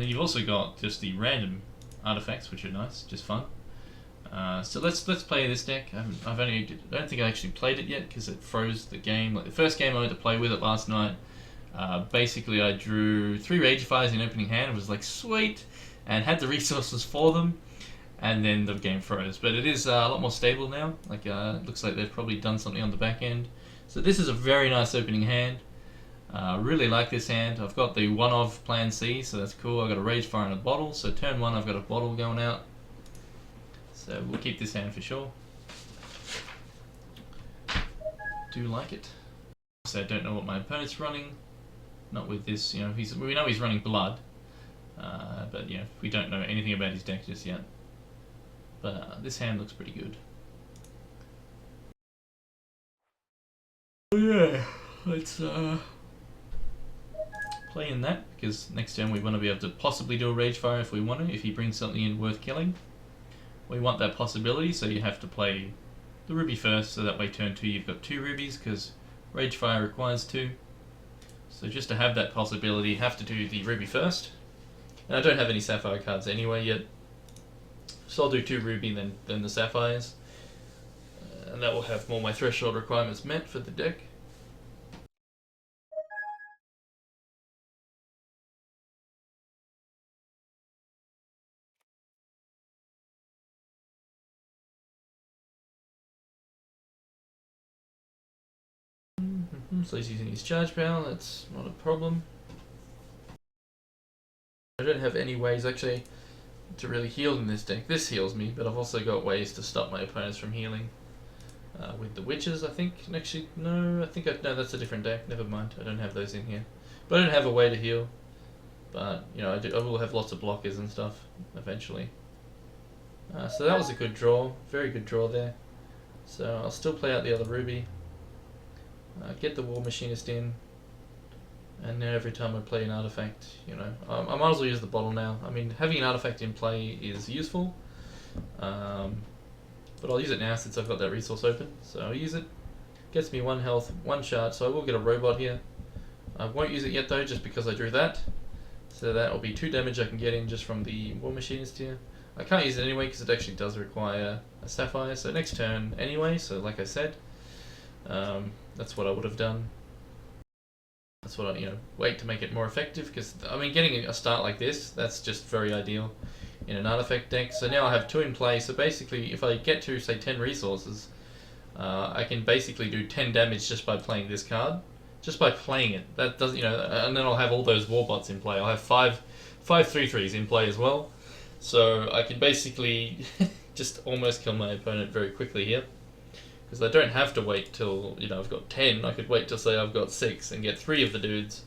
then you've also got just the random artifacts, which are nice, just fun. So let's play this deck. I don't think I actually played it yet because it froze the game. Like the first game I went to play with it last night. Basically, I drew 3 Ragefires in opening hand. It was like sweet, and had the resources for them, and then the game froze. But it is a lot more stable now. Like it looks like they've probably done something on the back end. So this is a very nice opening hand. Really like this hand. I've got the one of Plan C, so that's cool. I've got a Ragefire in a bottle. So turn 1, I've got a bottle going out. So we'll keep this hand for sure. Do like it. So I don't know what my opponent's running. Not with this, you know. We know he's running blood, but yeah, we don't know anything about his deck just yet. But this hand looks pretty good. Oh yeah, let's play in that because next turn we want to be able to possibly do a Ragefire if we want to. If he brings something in worth killing, we want that possibility. So you have to play the ruby first, so that way turn 2 you've got 2 rubies because Ragefire requires 2. So just to have that possibility, you have to do the ruby first. And I don't have any sapphire cards anyway yet, so I'll do 2 ruby then the sapphires, and that will have more my threshold requirements met for the deck. So he's using his charge power, that's not a problem. I don't have any ways actually to really heal in this deck. This heals me, but I've also got ways to stop my opponents from healing. With the witches, I think. Actually, no, no, that's a different deck. Never mind, I don't have those in here. But I don't have a way to heal. But you know, I will have lots of blockers and stuff eventually. So that was a good draw, very good draw there. So I'll still play out the other ruby. Get the War Machinist in, and now every time I play an artifact, you know, I might as well use the bottle now. I mean, having an artifact in play is useful, but I'll use it now since I've got that resource open. So I'll use it. Gets me 1 health, 1 shard, so I will get a robot here. I won't use it yet though, just because I drew that. So that will be 2 damage I can get in just from the War Machinist here. I can't use it anyway because it actually does require a sapphire, so next turn anyway, so like I said, that's what I would have done. That's what I, you know, wait to make it more effective, because I mean, getting a start like this, that's just very ideal in an artifact deck. So now I have 2 in play, so basically if I get to say 10 resources, I can basically do 10 damage just by playing this card, just by playing it. That doesn't, you know, and then I'll have all those warbots in play. I'll have 5 3/3s in play as well, so I can basically just almost kill my opponent very quickly here. Because I don't have to wait till, you know, I've got 10, I could wait till say I've got 6 and get 3 of the dudes,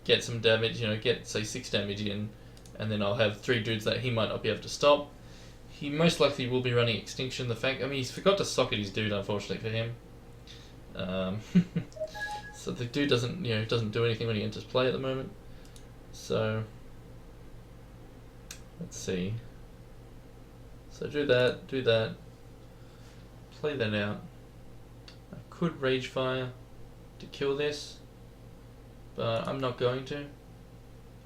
get some damage, you know, get say 6 damage in, and then I'll have 3 dudes that he might not be able to stop. He most likely will be running Extinction. I mean, he's forgot to socket his dude, unfortunately for him. So the dude doesn't, you know, doesn't do anything when he enters play at the moment. So let's see. So do that. Play that out. I could Ragefire to kill this, but I'm not going to.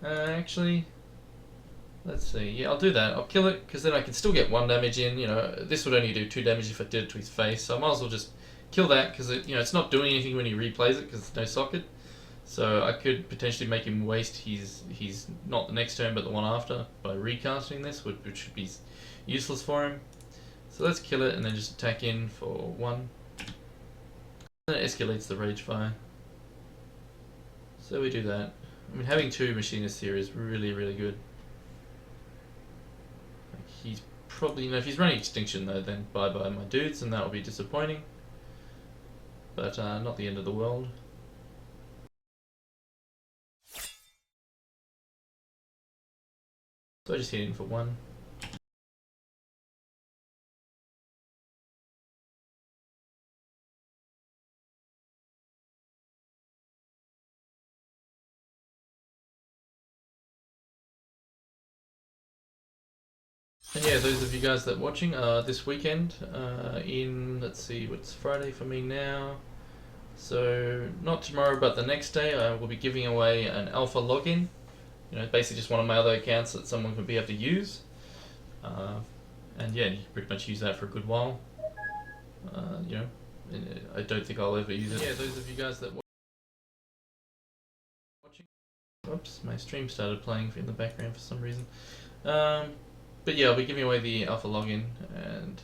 Actually, let's see. Yeah, I'll do that. I'll kill it, because then I can still get 1 damage in. You know, this would only do 2 damage if I did it to his face, so I might as well just kill that, because it, you know, it's not doing anything when he replays it, because there's no socket. So I could potentially make him waste his not the next turn, but the one after, by recasting this, which should be useless for him. So let's kill it and then just attack in for 1. And it escalates the Ragefire. So we do that. I mean, having 2 Machinists here is really, really good. Like, he's probably, you know, if he's running Extinction though, then bye-bye my dudes, and that'll be disappointing. But not the end of the world. So I just hit in for 1. And yeah, those of you guys that are watching, this weekend, let's see, it's Friday for me now, so not tomorrow but the next day, I will be giving away an alpha login you know, basically just one of my other accounts that someone could be able to use. And yeah, you can pretty much use that for a good while. You know, I don't think I'll ever use it. Yeah, those of you guys that watching. Oops, my stream started playing in the background for some reason. But yeah, I'll be giving away the alpha login, and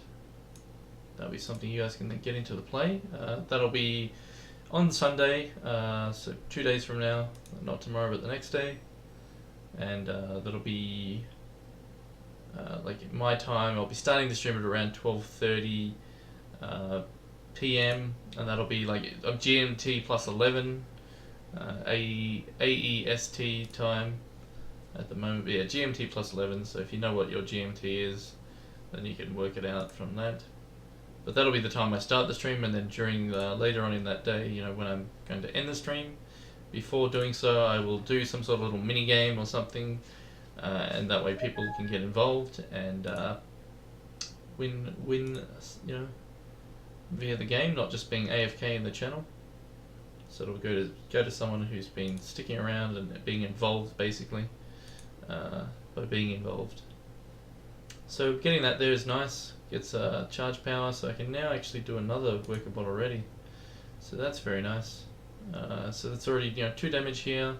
that'll be something you guys can then get into the play. That'll be on Sunday, so 2 days from now, not tomorrow but the next day, and that'll be like my time. I'll be starting the stream at around 12:30 p.m. and that'll be like GMT plus 11 AEST time at the moment. But yeah, GMT plus 11. So if you know what your GMT is, then you can work it out from that. But that'll be the time I start the stream, and then during later on in that day, you know, when I'm going to end the stream. Before doing so, I will do some sort of little mini game or something, and that way people can get involved and win, you know, via the game, not just being AFK in the channel. So it'll go to someone who's been sticking around and being involved, basically, by being involved. So getting that there is nice. Gets charge power, so I can now actually do another worker bot already. So that's very nice. So that's already, you know, 2 damage here.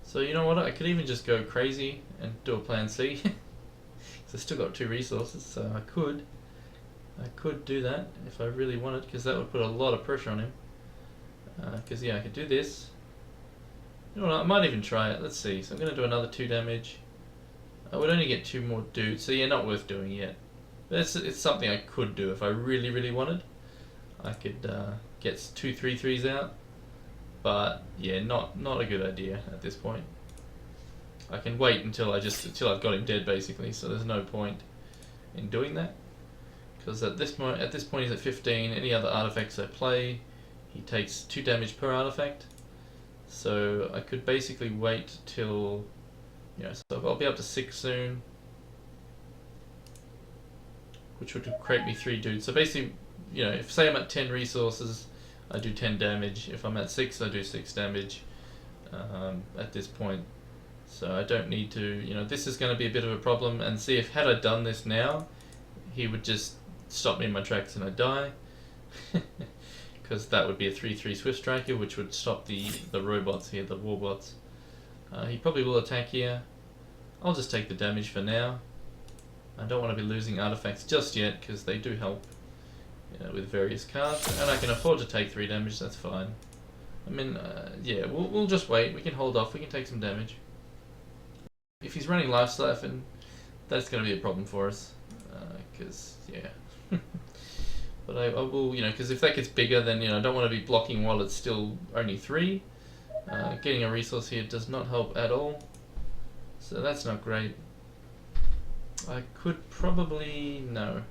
So you know what? I could even just go crazy and do a plan C. So I still got 2 resources, so I could do that if I really wanted, because that would put a lot of pressure on him. Because yeah, I could do this. You know what? I might even try it. Let's see. So I'm going to do another 2 damage. I would only get 2 more dudes, so yeah, not worth doing yet. But it's something I could do if I really, really wanted. I could get 2 3/3s out, but yeah, not a good idea at this point. I can wait until I've got him dead, basically. So there's no point in doing that, because at this point he's at 15. Any other artifacts I play, he takes 2 damage per artifact. So I could basically wait till, you know, so I'll be up to 6 soon, which would create me 3 dudes. So basically, you know, if say I'm at 10 resources, I do 10 damage. If I'm at 6, I do 6 damage at this point. So I don't need to, you know, this is going to be a bit of a problem. And see, if had I done this now, he would just stop me in my tracks and I'd die. Because that would be a 3/3 Swift Striker, which would stop the robots here, the warbots. He probably will attack here. I'll just take the damage for now. I don't want to be losing artifacts just yet, because they do help, you know, with various cards, and I can afford to take 3 damage. That's fine. I mean, yeah, we'll just wait. We can hold off. We can take some damage. If he's running Life Siphon, that's going to be a problem for us, because yeah. But I will, you know, because if that gets bigger, then, you know, I don't want to be blocking while it's still only 3. Getting a resource here does not help at all, so that's not great. I could probably, no.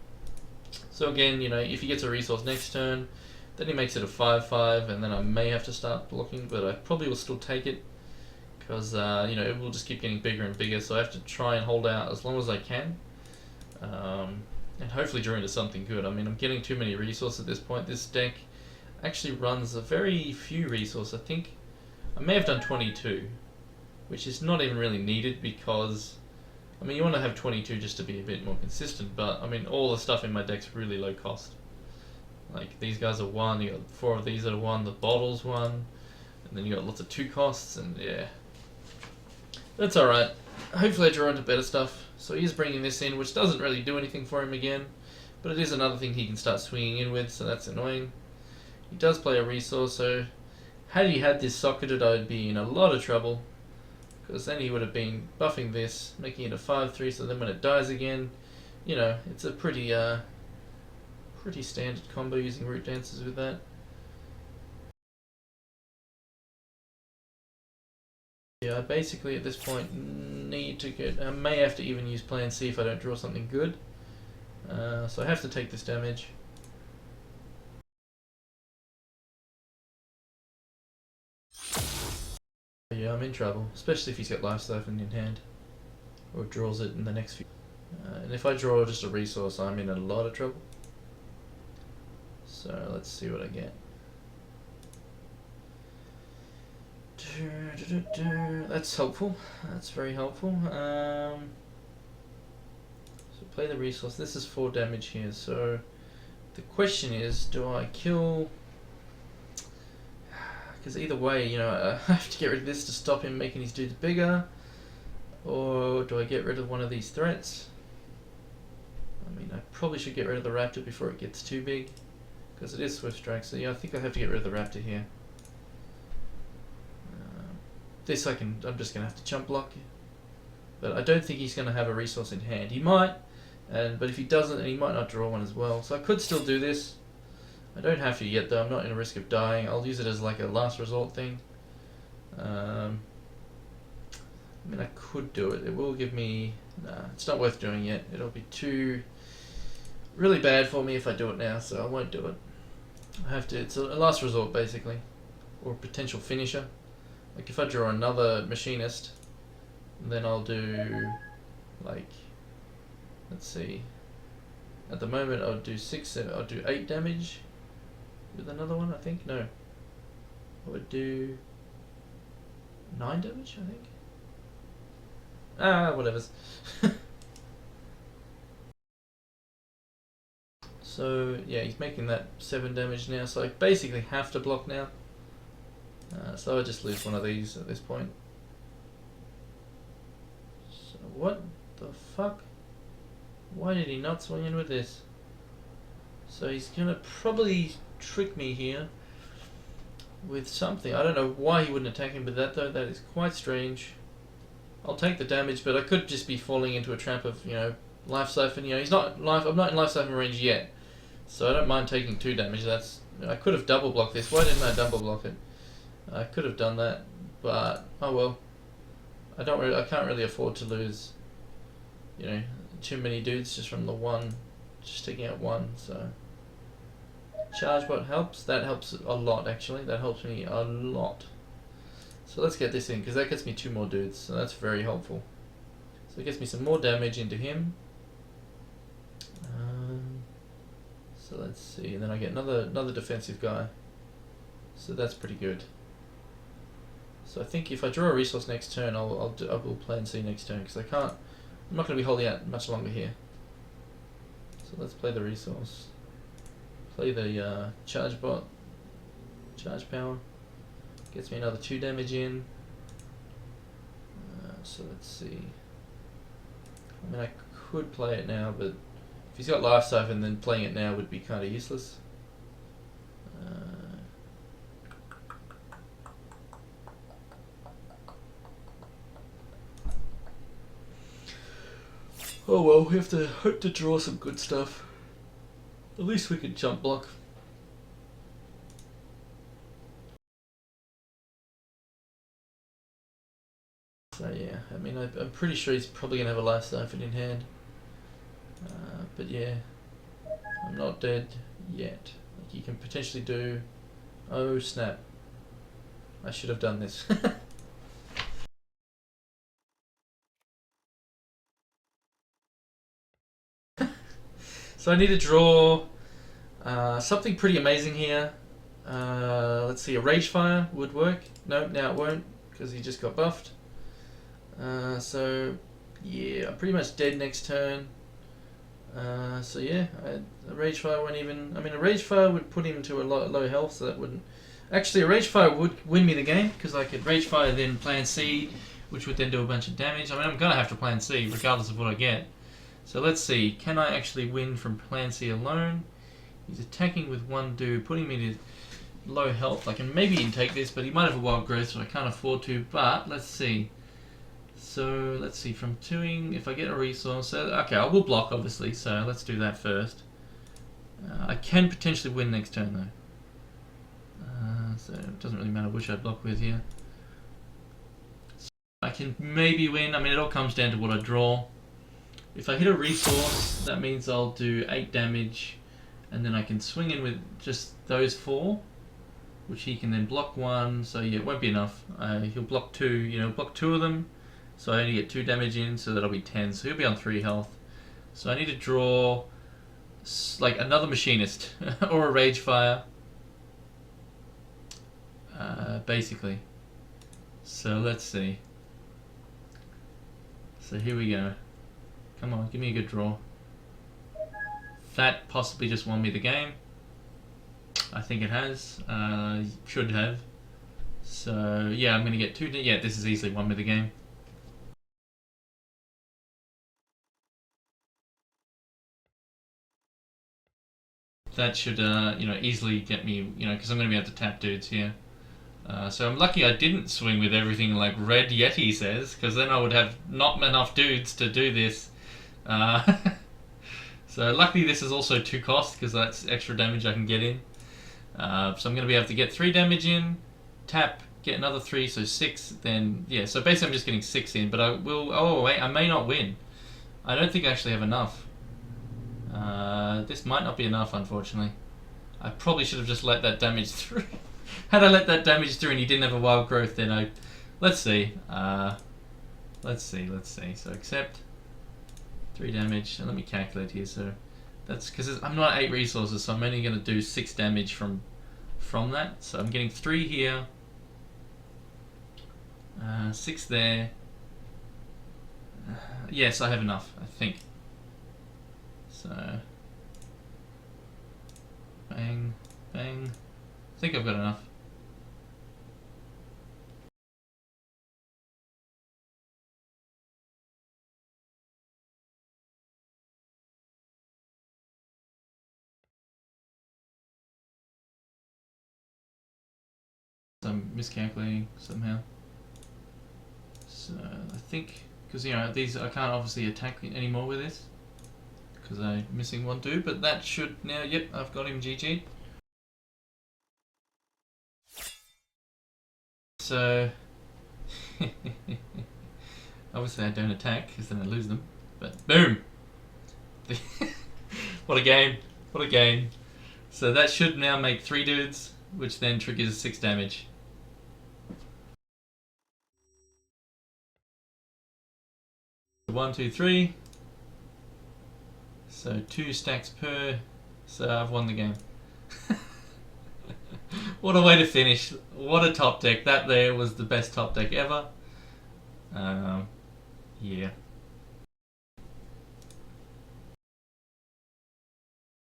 So again, you know, if he gets a resource next turn, then he makes it a 5/5, and then I may have to start blocking, but I probably will still take it, because, you know, it will just keep getting bigger and bigger, so I have to try and hold out as long as I can. And hopefully draw into something good. I mean, I'm getting too many resources at this point. This deck actually runs a very few resources. I think I may have done 22, which is not even really needed, because, I mean, you want to have 22 just to be a bit more consistent, but I mean, all the stuff in my deck's really low cost. Like, these guys are 1, you got 4 of these that are 1, the bottle's 1, and then you got lots of 2 costs, and yeah. That's alright. Hopefully I draw into better stuff. So he's bringing this in, which doesn't really do anything for him again, but it is another thing he can start swinging in with, so that's annoying. He does play a resource, so had he had this socketed, I'd be in a lot of trouble, because then he would have been buffing this, making it a 5/3, so then when it dies again, you know, it's a pretty standard combo using Root Dancers with that. Yeah, I basically at this point need to get, I may have to even use plan C if I don't draw something good. So I have to take this damage. Yeah, I'm in trouble, especially if he's got Life Siphon in hand, or draws it in the next few. And if I draw just a resource, I'm in a lot of trouble. So let's see what I get. That's helpful. That's very helpful. So play the resource. This is 4 damage here. So the question is, do I kill? Because either way, you know, I have to get rid of this to stop him making his dudes bigger. Or do I get rid of one of these threats? I mean, I probably should get rid of the raptor before it gets too big, because it is swift strike. So yeah, I think I have to get rid of the raptor here. This I'm just gonna have to chump block, but I don't think he's gonna have a resource in hand. He might, but if he doesn't, then he might not draw one as well. So I could still do this. I don't have to yet though. I'm not in a risk of dying. I'll use it as like a last resort thing. I mean, I could do it. It will give me. Nah, it's not worth doing yet. It'll be too really bad for me if I do it now. So I won't do it. I have to. It's a last resort basically, or a potential finisher. Like if I draw another machinist, then I'll do like, let's see. At the moment I'll do 6. I'll do 8 damage with another one. I think no. I would do 9 damage. I think. Whatever's. So yeah, he's making that 7 damage now. So I basically have to block now. So I just lose one of these at this point. So what the fuck? Why did he not swing in with this? So he's gonna probably trick me here with something. I don't know why he wouldn't attack him with that though. That is quite strange. I'll take the damage, but I could just be falling into a trap of, you know, life siphon. You know, he's not life. I'm not in life siphon range yet, so I don't mind taking 2 damage. That's. I could have double blocked this. Why didn't I double block it? I could have done that, but oh well. I can't really afford to lose, you know, too many dudes just from the one, just taking out one. So charge bot helps. That helps a lot actually. That helps me a lot. So let's get this in, because that gets me 2 more dudes. So that's very helpful. So it gets me some more damage into him. So let's see, and then I get another defensive guy. So that's pretty good. So I think if I draw a resource next turn, I will plan C next turn, because I'm not going to be holding out much longer here. So let's play the resource. Play the charge bot, charge power. Gets me another 2 damage in. So let's see. I mean, I could play it now, but if he's got life siphon, then playing it now would be kind of useless. Oh well, we have to hope to draw some good stuff. At least we could jump block. So yeah, I mean, I'm pretty sure he's probably going to have a life siphon in hand. But yeah, I'm not dead yet. Like you can potentially do... Oh snap. I should have done this. So I need to draw something pretty amazing here. Let's see, a Rage Fire would work. Nope, now it won't, because he just got buffed. So yeah, I'm pretty much dead next turn. So yeah, a Rage Fire won't even... I mean, a Rage Fire would put him to a low health, so that wouldn't... Actually, a Rage Fire would win me the game, because I could Rage Fire then plan C, which would then do a bunch of damage. I mean, I'm going to have to plan C, regardless of what I get. So let's see, can I actually win from plan C alone? He's attacking with 1 dude, putting me to low health. I can maybe even take this, but he might have a wild growth, so I can't afford to, but let's see. So let's see, from 2ing, if I get a resource, okay, I will block obviously, so let's do that first. I can potentially win next turn though. So it doesn't really matter which I block with here. So I can maybe win. I mean, it all comes down to what I draw. If I hit a resource, that means I'll do 8 damage, and then I can swing in with just those 4, which he can then block 1, so yeah, it won't be enough. He'll block 2, you know, block 2 of them, so I only get 2 damage in, so that'll be 10, so he'll be on 3 health. So I need to draw like another machinist, or a Rage Fire, basically. So let's see. So here we go. Come on, give me a good draw. That possibly just won me the game. I think it has. Should have. So yeah, I'm gonna get 2. Yeah, this is easily won me the game. That should easily get me, because I'm gonna be able to tap dudes here. So I'm lucky I didn't swing with everything like Red Yeti says, because then I would have not enough dudes to do this. So luckily this is also 2 cost, because that's extra damage I can get in. So I'm going to be able to get 3 damage in, tap, get another 3, so 6, then, yeah, so basically I'm just getting 6 in, but I will, oh wait, I may not win. I don't think I actually have enough. This might not be enough, unfortunately. I probably should have just let that damage through. Had I let that damage through and he didn't have a wild growth, then let's see. Let's see. So accept 3 damage, and let me calculate here. So that's because I'm not 8 resources, so I'm only going to do 6 damage from that. So I'm getting 3 here, 6 there. Yes, I have enough, I think. So bang, bang. I think I've got enough. I'm miscalculating somehow. So I think, because these I can't obviously attack anymore with this, because I'm missing 1 dude, but that should now, yep, I've got him GG. So obviously I don't attack because then I lose them, but boom. What a game, what a game. So that should now make 3 dudes, which then triggers 6 damage. One, two, 3. So 2 stacks per. So I've won the game. What a way to finish. What a top deck. That there was the best top deck ever. Yeah.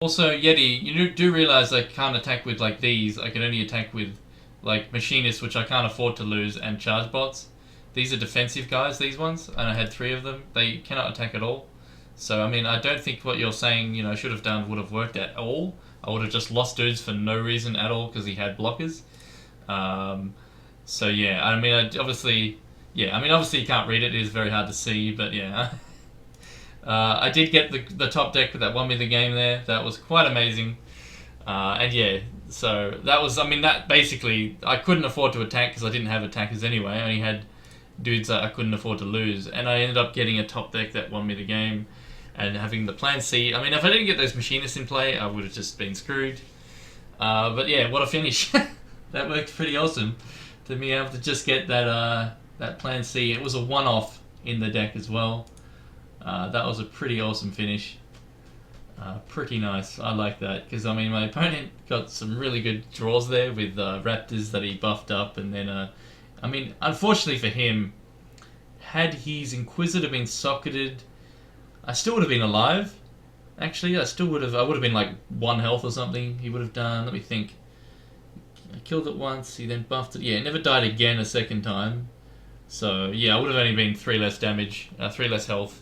Also, Yeti, you do realize I can't attack with like these. I can only attack with like machinists, which I can't afford to lose, and charge bots. These are defensive guys, these ones, and I had 3 of them. They cannot attack at all. So, I mean, I don't think what you're saying, I should have done would have worked at all. I would have just lost dudes for no reason at all because he had blockers. So, yeah, I mean, obviously you can't read it. It is very hard to see, but yeah. I did get the top deck that won me the game there. That was quite amazing. And yeah, so that was, that basically, I couldn't afford to attack because I didn't have attackers anyway. I only had dudes that I couldn't afford to lose. And I ended up getting a top deck that won me the game. And having the plan C. I mean, if I didn't get those machinists in play, I would have just been screwed. But yeah, what a finish. That worked pretty awesome. To be able to just get that plan C. It was a one-off in the deck as well. That was a pretty awesome finish. Pretty nice. I like that. Because, my opponent got some really good draws there with Raptors that he buffed up. And then, unfortunately for him, had his Inquisitor been socketed, I still would have been alive. Actually, I would have been like 1 health or something. He would have done, let me think. I killed it once, he then buffed it. Yeah, it never died again a second time. So, yeah, I would have only been 3 less damage, 3 less health.